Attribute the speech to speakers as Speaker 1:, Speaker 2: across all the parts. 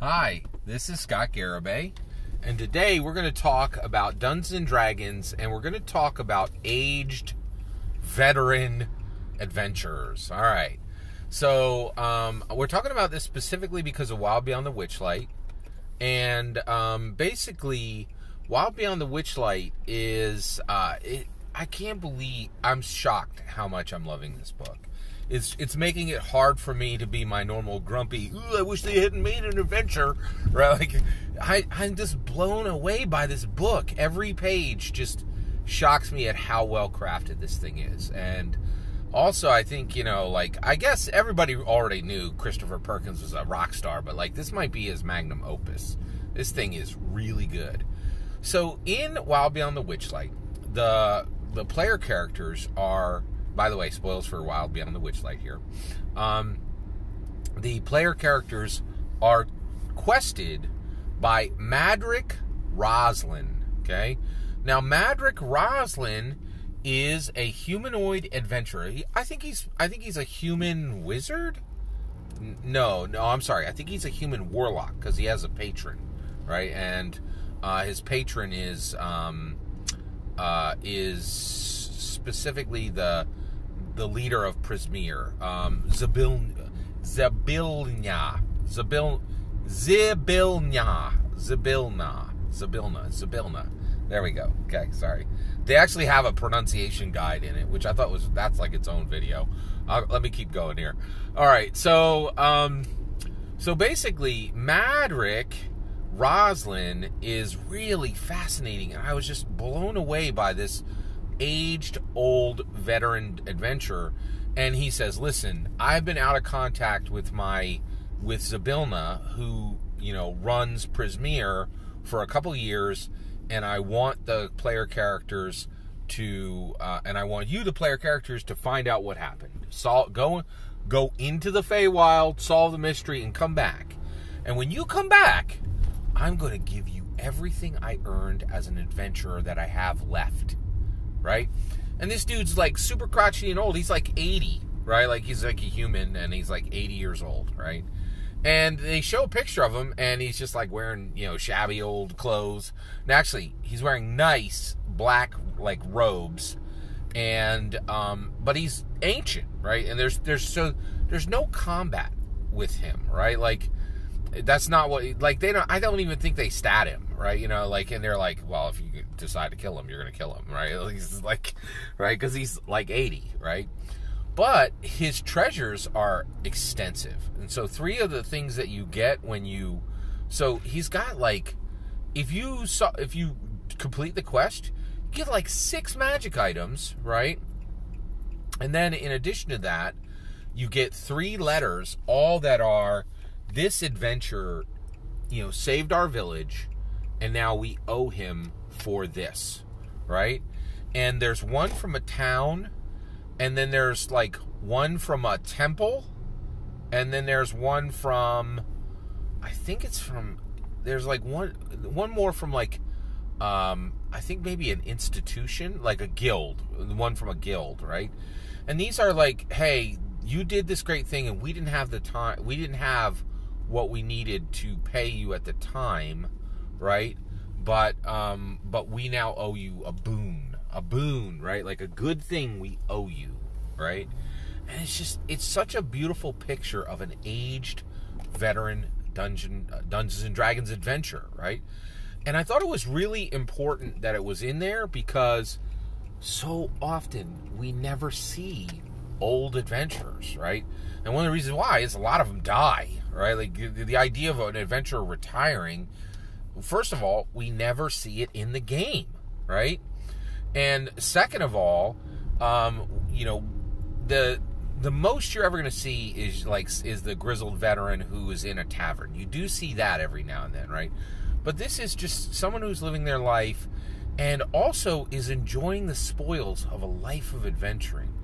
Speaker 1: Hi, this is Scott Garibay, and today we're going to talk about Dungeons & Dragons, and we're going to talk about aged, veteran adventurers. All right, so we're talking about this specifically because of Wild Beyond the Witchlight, and basically, Wild Beyond the Witchlight is, I can't believe, I'm shocked how much I'm loving this book. It's making it hard for me to be my normal grumpy, ooh, I wish they hadn't made an adventure, right? Like, I'm just blown away by this book. Every page just shocks me at how well crafted this thing is. And also, I think, I guess everybody already knew Christopher Perkins was a rock star, but, this might be his magnum opus. This thing is really good. So, in Wild Beyond the Witchlight, the player characters are... By the way, spoils for Wild Beyond the Witchlight here. The player characters are quested by Madrik Roslin. Okay, now Madrik Roslin is a humanoid adventurer. I think he's a human wizard. No, I'm sorry. I think he's a human warlock because he has a patron, right? And his patron is specifically the leader of Prismeer, Zybilna. There we go. Okay, sorry. They actually have a pronunciation guide in it, which I thought that's like its own video. Let me keep going here. All right, so basically, Madrik Roslin is really fascinating, and I was just blown away by this aged old veteran adventurer. And he says, listen, I've been out of contact with Zybilna, who runs Prismeer, for a couple years, and I want the player characters to and I want you, the player characters, to find out what happened. Go into the Feywild, solve the mystery, and come back. And when you come back, I'm going to give you everything I earned as an adventurer that I have left. Right? And this dude's super crotchety and old. He's 80, right? He's a human, and he's 80 years old, right? And they show a picture of him, and he's just wearing, shabby old clothes. And actually, he's wearing nice black robes, and but he's ancient, right? And there's no combat with him, right? That's not what I don't even think they stat him, right? And they're well, if you decide to kill him, you're gonna kill him, right? He's right, because he's 80, right? But his treasures are extensive, and so 3 of the things that you get he's got if you complete the quest, you get 6 magic items, right? And then in addition to that, you get 3 letters, all that are, this adventurer, saved our village, and now we owe him for this, right? And there's one from a town, and then there's one from a temple, and then there's one from, I think it's from, there's one more from I think maybe an institution, a guild, one from a guild, right? And these are hey, you did this great thing, and we didn't have the time, we didn't have what we needed to pay you at the time, right? But we now owe you a boon, right? a good thing we owe you, right? And it's such a beautiful picture of an aged veteran Dungeons and Dragons adventure, right? And I thought it was really important that it was in there, because so often we never see old adventurers, right? And one of the reasons why is a lot of them die, right? The idea of an adventurer retiring, first of all, we never see it in the game, right? And second of all, the most you're ever going to see is the grizzled veteran who is in a tavern. You do see that every now and then, right? But this is just someone who's living their life and also is enjoying the spoils of a life of adventuring.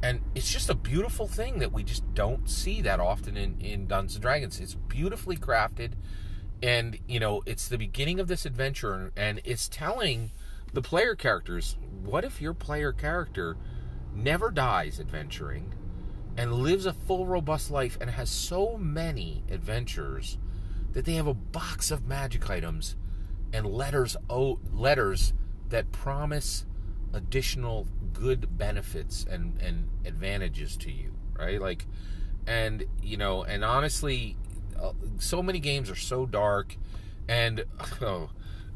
Speaker 1: And it's just a beautiful thing that we just don't see that often in Dungeons & Dragons. It's beautifully crafted, and, it's the beginning of this adventure, and it's telling the player characters, what if your player character never dies adventuring and lives a full, robust life and has so many adventures that they have a box of magic items and letters that promise additional good benefits and advantages to you, right? Like, and honestly, so many games are so dark, and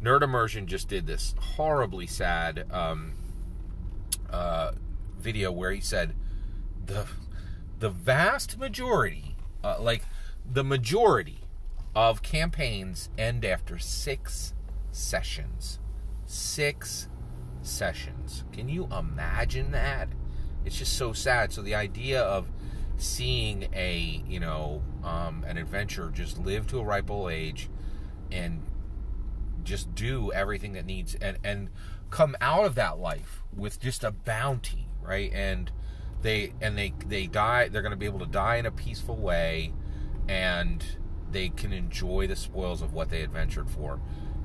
Speaker 1: Nerd Immersion just did this horribly sad video where he said the vast majority, the majority of campaigns end after 6 sessions. 6 sessions. Can you imagine that? It's just so sad. So the idea of seeing an adventurer just live to a ripe old age and just do everything that needs and come out of that life with just a bounty, right? And they die. They're going to be able to die in a peaceful way, and they can enjoy the spoils of what they adventured for.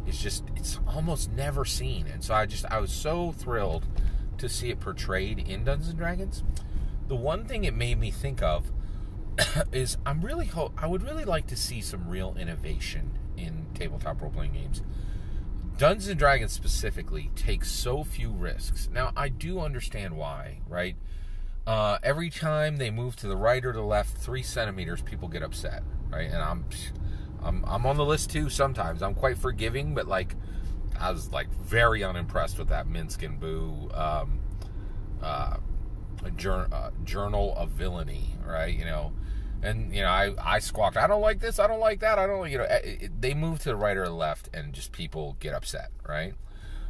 Speaker 1: It's almost never seen. And so I was so thrilled to see it portrayed in Dungeons & Dragons. The one thing it made me think of is I would really like to see some real innovation in tabletop role-playing games. Dungeons & Dragons specifically takes so few risks. Now, I do understand why, right? Every time they move to the right or the left 3 centimeters, people get upset, right? And I'm on the list too sometimes. I'm quite forgiving, but I was very unimpressed with that Minsk and Boo journal of villainy, right? And I squawked, I don't like this, I don't like that, I don't, they move to the right or the left, and just people get upset, right?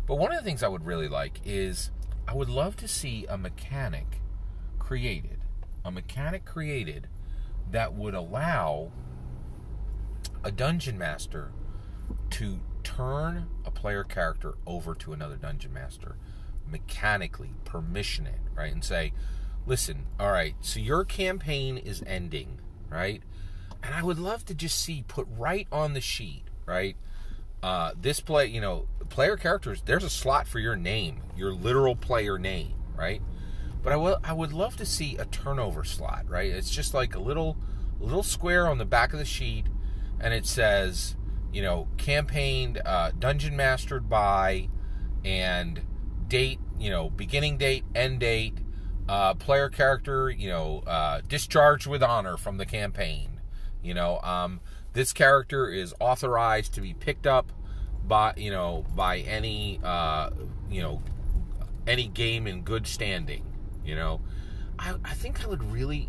Speaker 1: But one of the things I would really like is I would love to see a mechanic created that would allow a dungeon master to turn a player character over to another dungeon master mechanically, permission it, right? And say, listen, all right, so your campaign is ending, right? And I would love to just see put right on the sheet, right? This player characters, there's a slot for your name, your literal player name, right? But I would love to see a turnover slot, right? It's just like a little square on the back of the sheet, and it says, campaigned, dungeon mastered by, and date, beginning date, end date, player character, discharged with honor from the campaign. This character is authorized to be picked up by any game in good standing. I think I would really,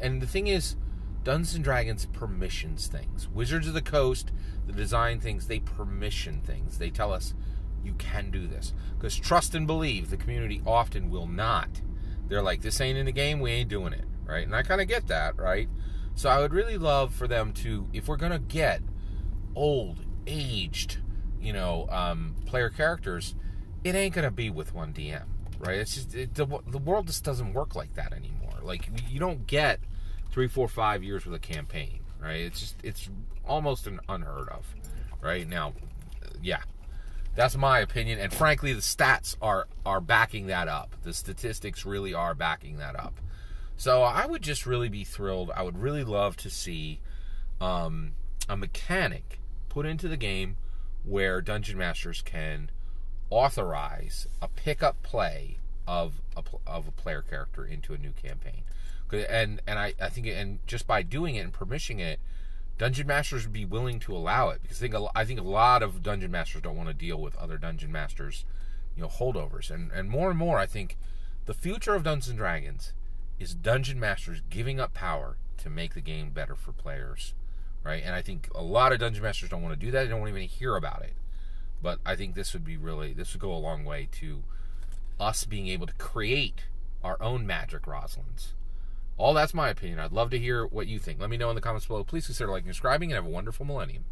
Speaker 1: and the thing is, Dungeons & Dragons permissions things. Wizards of the Coast, the design things, they permission things. They tell us, you can do this. Because trust and believe, the community often will not. They're like, this ain't in the game, we ain't doing it, right? And I kind of get that, right? So I would really love for them to, if we're going to get old, aged, player characters, it ain't going to be with one DM, right? It's just, the world just doesn't work like that anymore. Like, you don't get 3, 4, 5 years with a campaign, right? It's almost unheard of, right? Now, yeah, that's my opinion, and frankly, the stats are backing that up. The statistics really are backing that up. So I would just really be thrilled. I would really love to see a mechanic put into the game where Dungeon Masters can authorize a pickup play of a player character into a new campaign. And I think, and just by doing it and permissioning it, Dungeon Masters would be willing to allow it, because I think a lot of Dungeon Masters don't want to deal with other Dungeon Masters, holdovers. And more, I think the future of Dungeons & Dragons is Dungeon Masters giving up power to make the game better for players, right? And I think a lot of Dungeon Masters don't want to do that. They don't want to even hear about it. But I think this would go a long way to us being able to create our own magic Roslins. All that's my opinion. I'd love to hear what you think. Let me know in the comments below. Please consider liking and subscribing, and have a wonderful millennium.